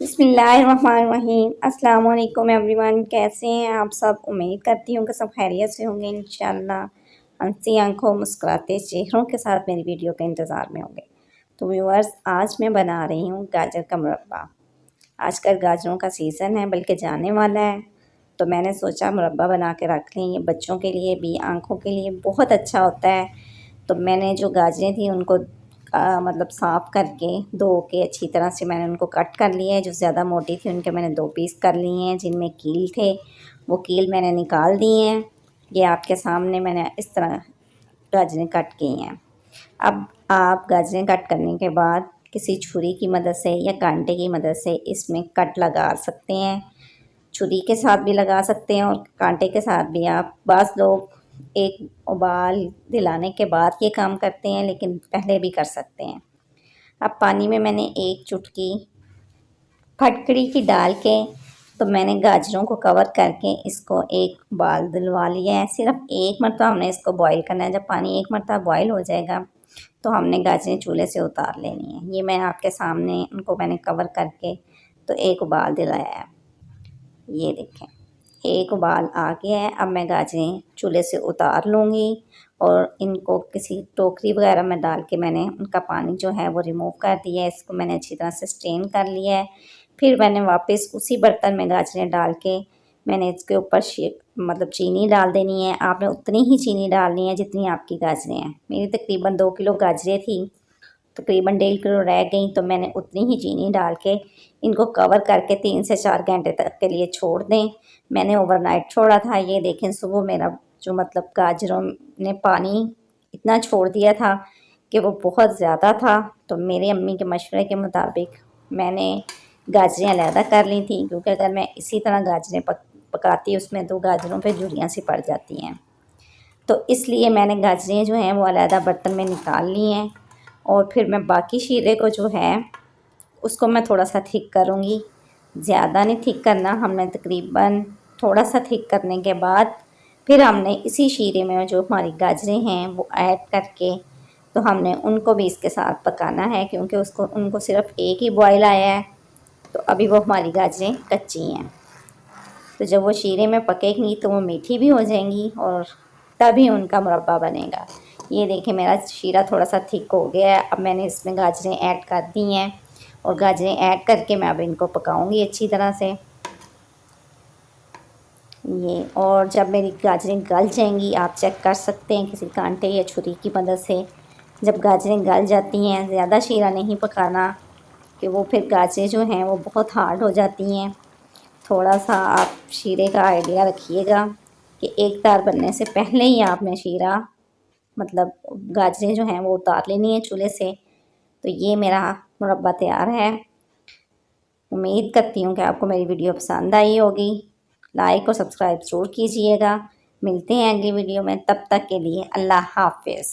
बिस्मिल्लाहिर्रहमानिर्रहीम। अस्सलाम वालेकुम एवरीवन, कैसे हैं आप सब। उम्मीद करती हूँ कि सब खैरियत से होंगे इंशाल्लाह। हंसी आंखों मुस्कुराते चेहरों के साथ मेरी वीडियो के इंतज़ार में होंगे। तो व्यूअर्स, आज मैं बना रही हूँ गाजर का मुरब्बा। आजकल गाजरों का सीज़न है, बल्कि जाने वाला है, तो मैंने सोचा मुरब्बा बना के रख लें। ये बच्चों के लिए भी, आँखों के लिए बहुत अच्छा होता है। तो मैंने जो गाजरें थी उनको मतलब साफ़ करके धो के अच्छी तरह से मैंने उनको कट कर लिया है। जो ज़्यादा मोटी थी उनके मैंने 2 पीस कर लिए हैं। जिनमें कील थे वो कील मैंने निकाल दिए हैं। ये आपके सामने मैंने इस तरह गाजरें कट की हैं। अब आप गाजरें कट करने के बाद किसी छुरी की मदद से या कांटे की मदद से इसमें कट लगा सकते हैं। छुरी के साथ भी लगा सकते हैं और कांटे के साथ भी। आप बाज़ लोग एक उबाल दिलाने के बाद ये काम करते हैं, लेकिन पहले भी कर सकते हैं। अब पानी में मैंने 1 चुटकी फटकड़ी की डाल के तो मैंने गाजरों को कवर करके इसको एक उबाल दिलवा लिया है। सिर्फ 1 मरतबा हमने इसको बॉईल करना है। जब पानी 1 मरतबा बॉईल हो जाएगा तो हमने गाजरें चूल्हे से उतार लेनी है। ये मैं आपके सामने उनको मैंने कवर करके तो एक उबाल दिलाया है। ये देखें, एक उबाल आ गया है। अब मैं गाजरें चूल्हे से उतार लूँगी और इनको किसी टोकरी वगैरह में डाल के मैंने उनका पानी जो है वो रिमूव कर दिया है। इसको मैंने अच्छी तरह से स्ट्रेन कर लिया है। फिर मैंने वापस उसी बर्तन में गाजरें डाल के मैंने इसके ऊपर मतलब चीनी डाल देनी है। आपने उतनी ही चीनी डालनी है जितनी आपकी गाजरें हैं। मेरी तकरीबन 2 किलो गाजरें थी, तकरीबन 1.5 किलो रह गई, तो मैंने उतनी ही चीनी डाल के इनको कवर करके 3 से 4 घंटे तक के लिए छोड़ दें। मैंने ओवरनाइट छोड़ा था। ये देखें, सुबह मेरा जो मतलब गाजरों ने पानी इतना छोड़ दिया था कि वो बहुत ज़्यादा था। तो मेरी अम्मी के मशवरे के मुताबिक मैंने गाजरें अलहदा कर ली थी, क्योंकि अगर मैं इसी तरह गाजरें पकाती उसमें तो गाजरों पे झुर्रियाँ सी पड़ जाती हैं। तो इसलिए मैंने गाजरें जो हैं वो अलहदा बर्तन में निकाल ली हैं। और फिर मैं बाकी शीरे को जो है उसको मैं थोड़ा सा थिक करूँगी। ज़्यादा नहीं थिक करना हमने, तकरीबन थोड़ा सा थिक करने के बाद फिर हमने इसी शीरे में जो हमारी गाजरें हैं वो ऐड करके तो हमने उनको भी इसके साथ पकाना है, क्योंकि उनको सिर्फ एक ही बॉयल आया है, तो अभी वो हमारी गाजरें कच्ची हैं। तो जब वो शीरे में पकेंगी तो वो मीठी भी हो जाएंगी और तभी उनका मुरब्बा बनेगा। ये देखिए, मेरा शीरा थोड़ा सा थिक हो गया है। अब मैंने इसमें गाजरें ऐड कर दी हैं और गाजरें ऐड करके मैं अब इनको पकाऊंगी अच्छी तरह से। ये, और जब मेरी गाजरें गल जाएंगी आप चेक कर सकते हैं किसी कांटे या छुरी की मदद से। जब गाजरें गल जाती हैं, ज़्यादा शीरा नहीं पकाना कि वो फिर गाजरें जो हैं वो बहुत हार्ड हो जाती हैं। थोड़ा सा आप शीरे का आइडिया रखिएगा कि एक तार बनने से पहले ही आपने शीरा मतलब गाजरें जो हैं वो उतार लेनी है चूल्हे से। तो ये मेरा मुरब्बा तैयार है। उम्मीद करती हूँ कि आपको मेरी वीडियो पसंद आई होगी। लाइक और सब्सक्राइब ज़रूर कीजिएगा। मिलते हैं अगली वीडियो में, तब तक के लिए अल्लाह हाफ़िज़।